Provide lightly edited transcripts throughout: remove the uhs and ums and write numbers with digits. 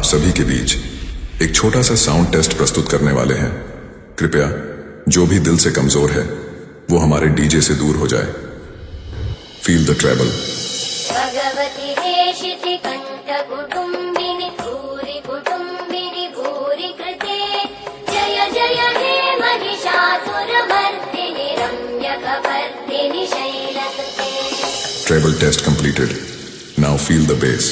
सभी के बीच एक छोटा सा साउंड टेस्ट प्रस्तुत करने वाले हैं। कृपया जो भी दिल से कमजोर है वो हमारे डीजे से दूर हो जाए। Feel the treble. भगवती हेशिति कंठ कुटुंबिनी भूरि कुटुंबिनी भूरि कृते जय जय हे महिषासुरमर्दिनि रम्यकपर्दिनि शैलसुते। Treble test completed. Now feel the bass.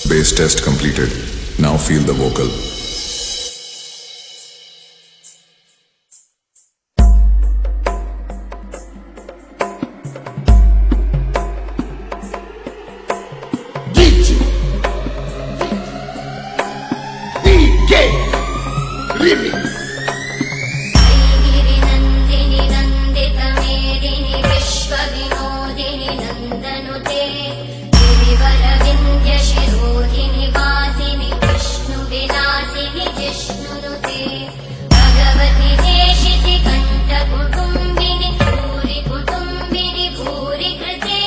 Bass test completed. Now feel the vocal. DJ Remix. गिरिनन्दिनि नन्दितमेदिनि विश्वविनोदिनि नन्दनुते गिरिवरविन्द्यशिरोधिनि वासिनि विष्णुविलासिनि जिष्णुनुते भगवति देशिति कण्ठकुटुम्बिनि भूरि कुटुम्बिनि भूरि कृते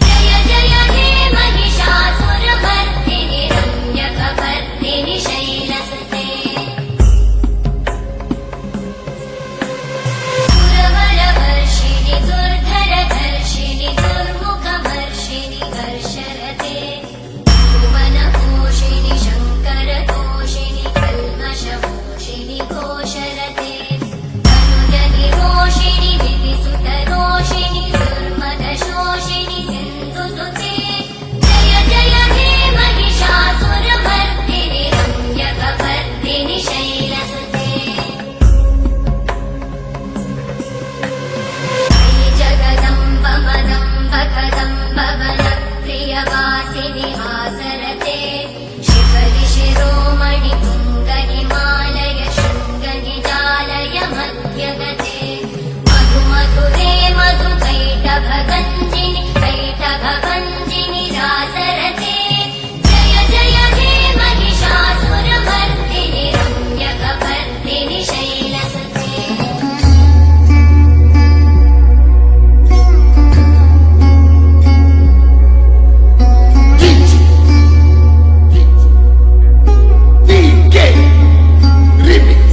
जय जय हे महिषासुरमर्दिनि रम्यकपर्दिनि शैलसुते। सुरवरवर्षिणि दुर्धरधर्षिणि दुर्मुखवर्षिणि वर्षरते भुवनपोषिणि शङ्करतोषिणि कल्मषपोषिणि घोषरते तनुजनिरोषिणि विधिसुतरोषिणि दुर्मदशोषिणि सिन्धुसुते जय जय हे महिषासुरमर्दिनि रम्यकपर्दिनि शैलसुते। जगदम्ब मदम्ब कदम्ब वनप्रियवासिनि हासरते शिखरि शिरोमणि तुङ्गहिमालय शृङ्गनिजालय मध्यगते मधु मधुरे मधु कैटभगञ्जिनि कैटभभञ्जिनि रासरते जय जय हे महिषासुरमर्दिनि रम्यकपर्दिनि शैलसुते। DJ Remix.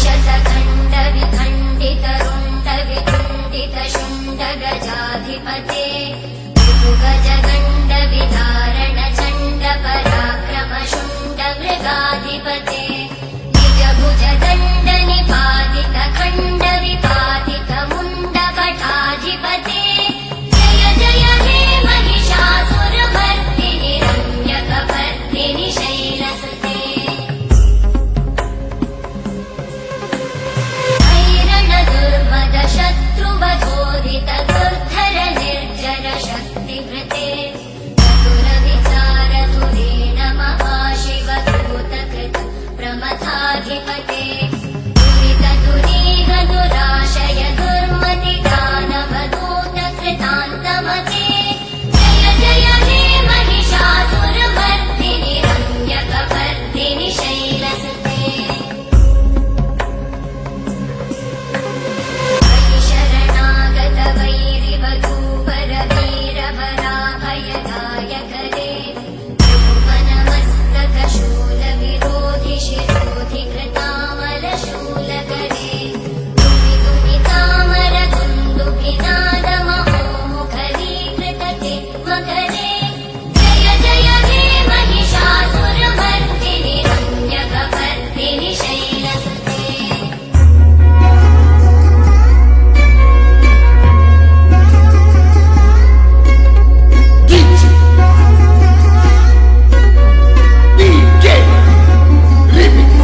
शतखण्डविखण्डितरुण्डविकुण्डितशुण्डगजाधिपते गजगण्डविधारणचण्डपराक्रमशुण्डमृगाधिपते निजभुजदण्डनिपातितखण्डविपातितमुण्डकटाधिपते जय जय हे महिषासुरमर्दिनि रम्यकपर्दिनि शैलसुते। ऐरण दुर्मद शत्रुवधोदित दुर्धर निर्जर शक्तिभृते चतुर विचार धुरेण महाशिव भूतकृत प्रमथाधिपते दुरित दुरीह दुराशय दुर्मति दानव दूत कृतान्तमते जय जय हे महिषासुरमर्दिनि रम्यकपर्दिनि शैलसुते। शरणागत वैरिवधूवर वीरवराभयदायकरे भुवनमस्तक शूलविरोधि शिरोधि कृतामलशूलकरे दुमिदुमितामर दुन्दुभिनादमहोमुखरीकृतते मकरे जय जय हे महिषासुरमर्दिनि रम्यकपर्दिनि शैलसुते। DJ Remix.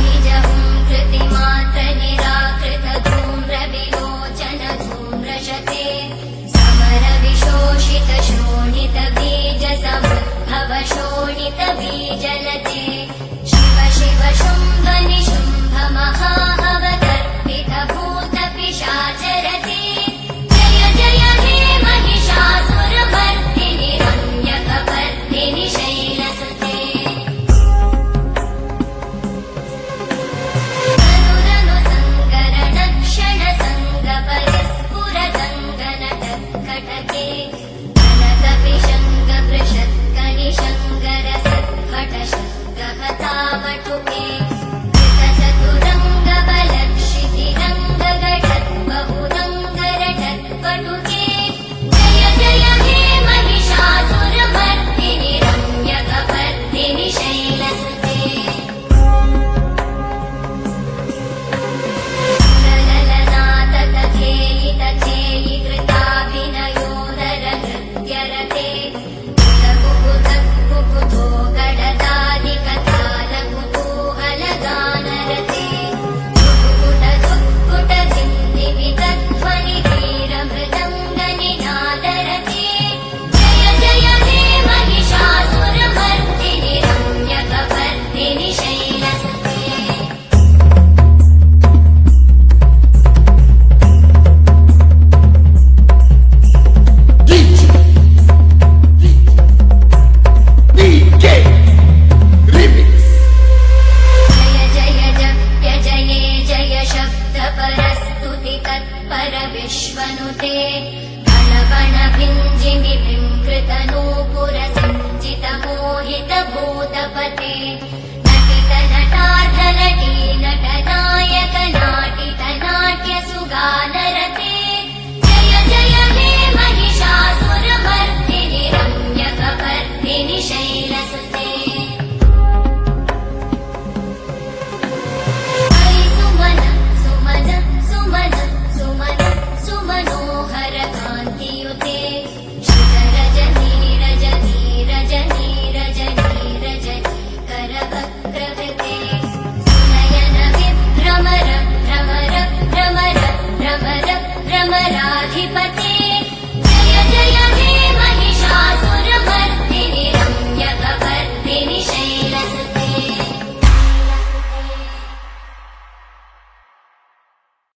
निजहुं कृतिमात्र निराकृत धूम्र विलोचन धूम्रशते समर विशोषित शोणित बीज समुद्भव शोणित बीजलते शिव शिव शुम्भ निशुम्भ महाअवतर्पित भूत पिशाचरते जय जय हे महिषासुरमर्दिनि रम्यकपर्दिनि वटुके जय जय हे महिषासुरमर्दिनि रम्यकपर्दिनि शैलसुते सुरललनाथतथेयि तथेयि कृताभिनयोदर नृत्यरते कुकुधो गडदादिकतालकुतूहलगानरते कुटकुटध्वनिधीरमृदङ्गनिनादरते जय जय हे महिषासुरमर्दिनि रम्यकपर्दिनि शैलसुते DJ Remix जय जय जप्य जये जय शब्दपरस्तुति तत्पर विश्वनुते गण गण भिञ्जिमि विंकृत नूपुर सिञ्चित मोहित भूतपते नटित नटार्ध नटी नटनायक नाटित नाट्य सुगानरते जय जय हे महिषासुरमर्दिनि रम्यकपर्दिनि शैलसुते हरि सुमन सुमन सुमन सुमन सुमनोहर कान्तियुते शिखरजनी रजनी रजनी रजनी रजनी करवक्रवृते सुनयन विभ्रमर भ्रमर भ्रमर भ्रमर भ्रमराधिपते